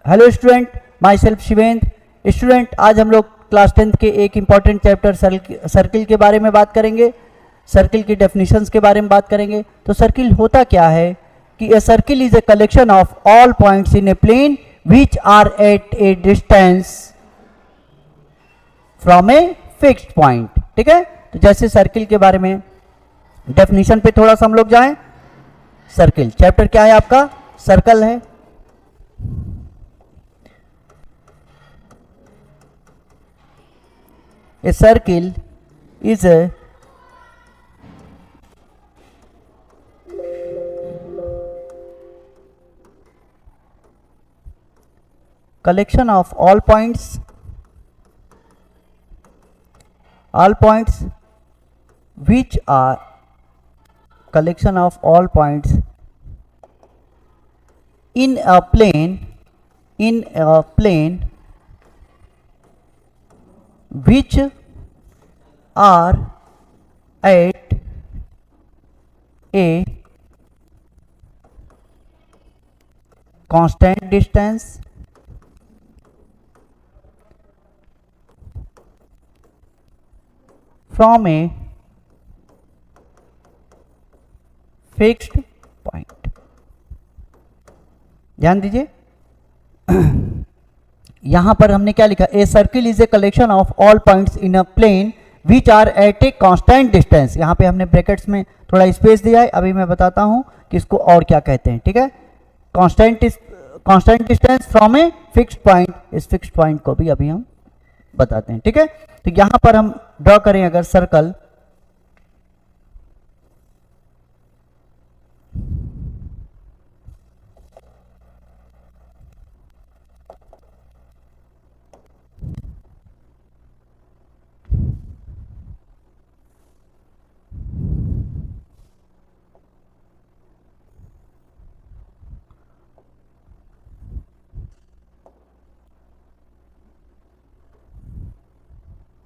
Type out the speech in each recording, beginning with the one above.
Hello student, my self Shivendra. Student, आज हम लोग क्लास 10th के एक इम्पॉर्टेंट चैप्टर सर्किल के बारे में बात करेंगे। सर्किल की डेफिनेशंस के बारे में बात करेंगे। तो सर्किल होता क्या है कि a circle is a collection of all points in a plane which are at a distance from a fixed point. ठीक है, तो जैसे सर्किल के बारे में डेफिनेशन पे थोड़ा सा हम लोग जाएं। सर्किल चैप्टर क्या है आपका? सर्कल है। A circle is a collection of all points which are collection of all points in a plane which are at a constant distance from a fixed point। ध्यान दीजिए, यहां पर हमने क्या लिखा? A circle is a collection of all points in a plane which are at a constant distance. यहां पे हमने ब्रैकेट्स में थोड़ा स्पेस दिया है, अभी मैं बताता हूं कि इसको और क्या कहते हैं। ठीक है, constant distance from a fixed point. इस फिक्स्ड पॉइंट को भी अभी हम बताते हैं। ठीक है, तो यहां पर हम ड्रॉ करें अगर सर्कल,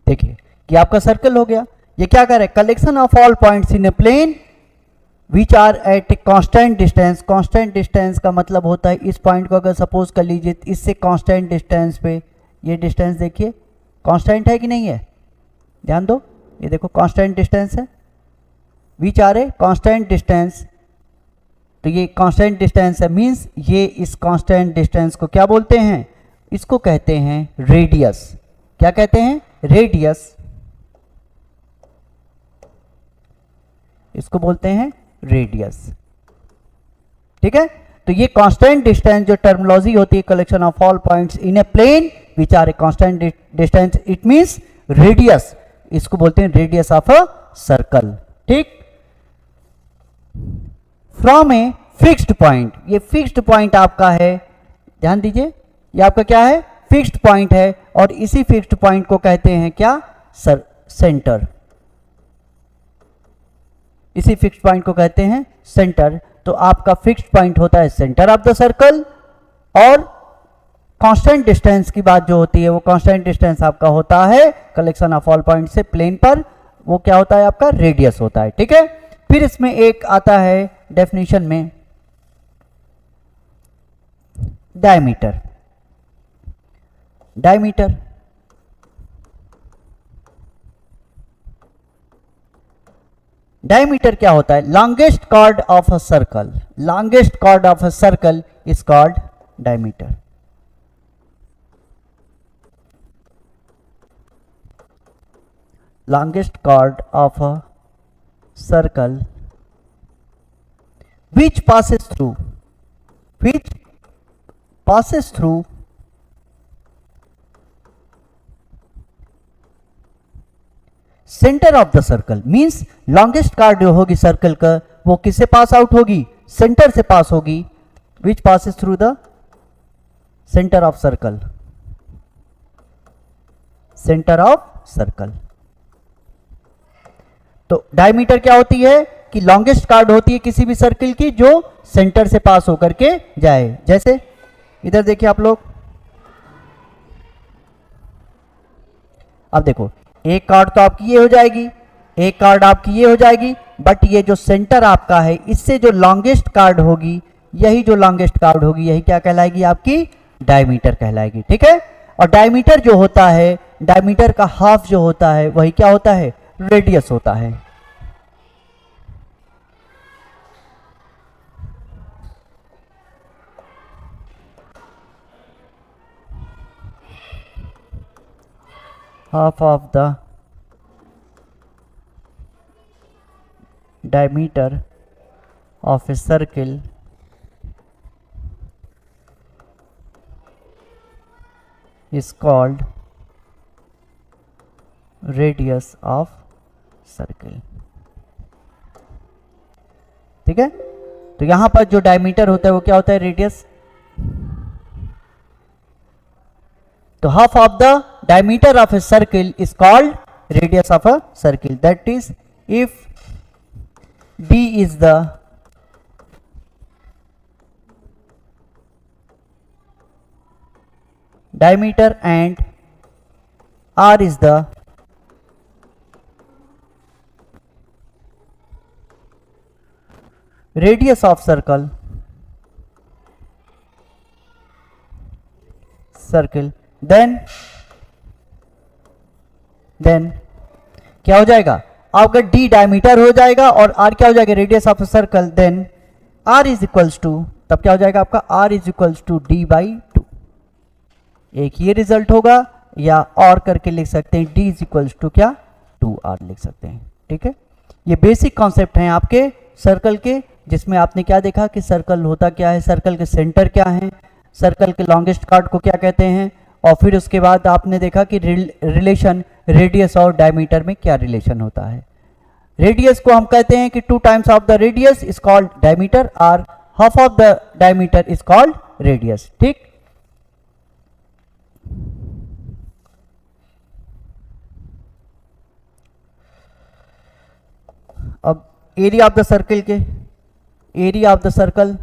देखिए कि आपका सर्कल हो गया। ये क्या कर रहा है? Collection of all points in a plane which are at a constant distance. Constant distance का मतलब होता है इस पॉइंट को अगर सपोज कर लीजिए इससे कांस्टेंट डिस्टेंस पे, ये डिस्टेंस देखिए कांस्टेंट है कि नहीं है? ध्यान दो, ये देखो कांस्टेंट डिस्टेंस है, which are a constant distance. तो ये कांस्टेंट डिस्टेंस है, मींस ये इस कांस्टेंट डिस्टेंस को क्या बोलते हैं? इसको कहते हैं रेडियस। क्या कहते हैं? रेडियस। इसको बोलते हैं रेडियस। ठीक है, तो ये कांस्टेंट डिस्टेंस जो टर्मिनोलॉजी होती है, collection of all points in a plane which are a constant distance, it means radius. इसको बोलते हैं रेडियस ऑफ अ सर्कल। ठीक, फ्रॉम ए फिक्स्ड पॉइंट। ये फिक्स्ड पॉइंट आपका है, ध्यान दीजिए, ये आपका क्या है? फिक्स्ड पॉइंट है, और इसी फिक्स्ड पॉइंट को कहते हैं क्या? सेंटर। इसी फिक्स्ड पॉइंट को कहते हैं सेंटर। तो आपका फिक्स्ड पॉइंट होता है सेंटर ऑफ द सर्कल, और कांस्टेंट डिस्टेंस की बात जो होती है वो कांस्टेंट डिस्टेंस आपका होता है कलेक्शन ऑफ ऑल पॉइंट से प्लेन पर, वो क्या होता है? आपका रेडियस होता है। ठीक है, फिर इसमें एक आता है डेफिनेशन में डायमीटर। डायमीटर डायमीटर क्या होता है? Longest chord of a circle. Longest chord of a circle is called diameter. longest chord of a circle which passes through centre of the circle. Means longest card जो होगी circle का वो किससे pass out होगी? Centre से पास होगी। विच passes through the centre of circle. Centre of circle. तो diameter क्या होती है? कि लॉन्गेस्ट कार्ड होती है किसी भी सर्कल की जो सेंटर से पास होकर के जाए। जैसे इधर देखिए आप लोग, अब देखो एक कार्ड तो आपकी ये हो जाएगी, एक कार्ड आपकी ये हो जाएगी, बट ये जो सेंटर आपका है इससे जो लॉन्गेस्ट कार्ड होगी, यही जो लॉन्गेस्ट कार्ड होगी यही क्या कहलाएगी? आपकी डायमीटर कहलाएगी। ठीक है, और डायमीटर जो होता है, डायमीटर का हाफ जो होता है वही क्या होता है, रेडियस होता है। Half of the diameter of a circle is called radius of circle। ठीक है, तो यहां पर जो डायमीटर होता है वो क्या होता है, रेडियस। तो half of the diameter of A circle is called radius of a circle. That is if D is the diameter and R is the radius of circle, then क्या हो जाएगा, आपका D डायमीटर हो जाएगा और R क्या हो जाएगा, radius of circle. Then R is equals to, तब क्या हो जाएगा आपका, R is equals to D by 2। एक ये रिजल्ट होगा, या और करके लिख सकते हैं D इज इक्वल्स टू क्या, 2R लिख सकते हैं। ठीक है, ये बेसिक कॉन्सेप्ट हैं आपके सर्कल के, जिसमें आपने क्या देखा कि सर्कल होता क्या है, सर्कल के सेंटर क्या है, सर्कल के लॉन्गेस्ट कार्ड को क्या कहते हैं, और फिर उसके बाद आपने देखा कि रिलेशन रेडियस और डायमीटर में क्या रिलेशन होता है। रेडियस को हम कहते हैं कि 2 times of the radius is called diameter, और half of the diameter is called radius. ठीक, अब एरिया ऑफ द सर्कल के, area of the circle,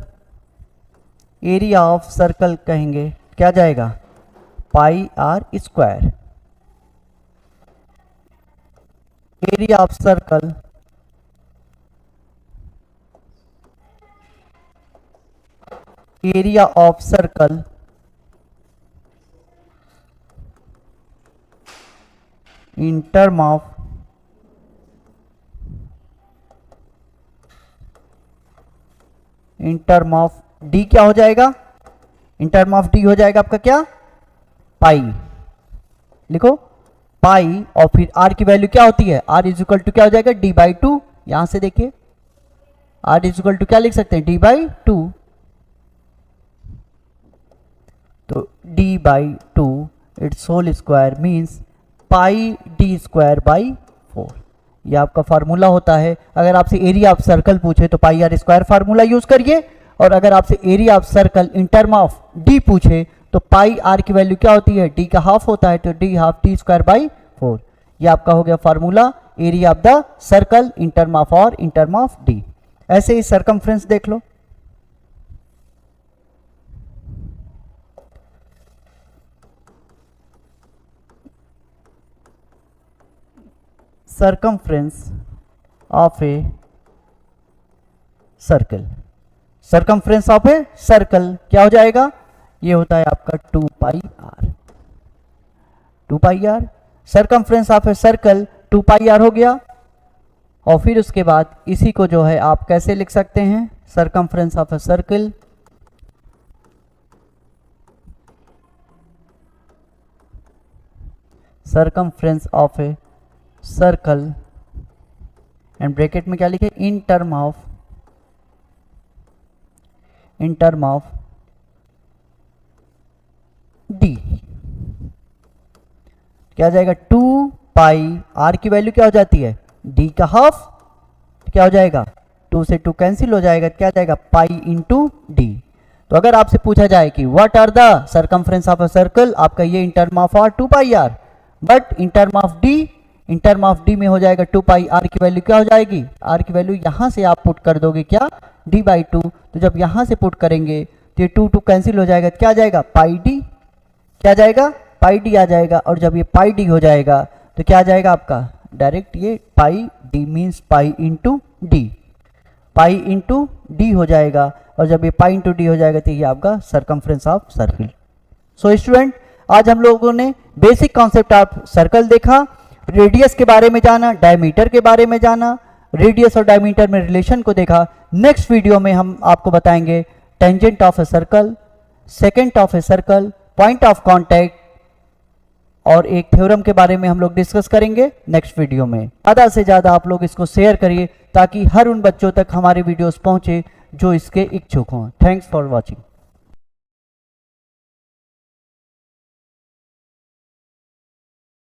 area of circle कहेंगे क्या जाएगा, pi r square. Area of circle area of circle in term of D क्या हो जाएगा, इन term of D हो जाएगा आपका क्या, पाई। लिखो पाई, और फिर आर की वैल्यू क्या होती है, आर इज इक्वल टू क्या हो जाएगा, डी बाई 2। यहां से देखिए आर इज इक्वल टू क्या लिख सकते हैं, डी बाई 2। तो D by 2 it's whole square means pi D square by 4। ये आपका फार्मूला होता है। अगर आपसे एरिया ऑफ सर्कल पूछे तो पाई आर स्क्वायर फार्मूला यूज करिए, और अगर आपसे area of circle in term of D पूछे तो पाई आर की वैल्यू क्या होती है, डी का हाफ होता है, तो D half T square by 4। ये आपका हो गया formula area of the circle in term of और इन टर्म ऑफ डी। ऐसे ही सर्कमफ्रेंस देख लो, circumference of a circle, circumference of a circle क्या हो जाएगा, ये होता है आपका 2 pi r. 2 pi r circumference of a circle 2 pi r हो गया। और फिर उसके बाद इसी को जो है आप कैसे लिख सकते हैं, circumference of a circle circumference of a circle and bracket में क्या लिखे, इन टर्म ऑफ डी क्या जाएगा, 2 पाई आर की वैल्यू क्या हो जाती है, डी का हाफ, क्या हो जाएगा 2 से 2 कैंसिल हो जाएगा, क्या जाएगा पाई इंटू डी। तो अगर आपसे पूछा जाए कि what are the circumference of a circle, आपका ये in term of R 2 pi R, but in term of D में हो जाएगा 2 पाई आर की वैल्यू क्या हो जाएगी, आर की वैल्यू यहां से आप पुट कर दोगे क्या, डी बाई 2। तो जब यहां से पुट करेंगे तो ये 2 कैंसिल हो जाएगा, क्या आ जाएगा पाई डी, क्या जाएगा पाई डी आ जाएगा। और जब ये पाई डी हो जाएगा तो क्या आ जाएगा आपका डायरेक्ट ये pi D means pi into D, pi into D हो जाएगा। और जब ये पाई इंटू डी हो जाएगा तो ये आपका circumference of circle so student, आज हम लोगों ने बेसिक कॉन्सेप्ट ऑफ सर्कल देखा, रेडियस के बारे में जाना, डायमीटर के बारे में जाना, रेडियस और डायमीटर में रिलेशन को देखा। नेक्स्ट वीडियो में हम आपको बताएंगे tangent of a circle, secant of a circle, point of contact और एक थ्योरम के बारे में हम लोग डिस्कस करेंगे नेक्स्ट वीडियो में। ज़्यादा से ज़्यादा आप लोग इसको शेयर करिए ताकि हर उन बच्चों तक हमारे वीडियोस पहुंचे जो इसके इच्छुक हों। Thanks for watching.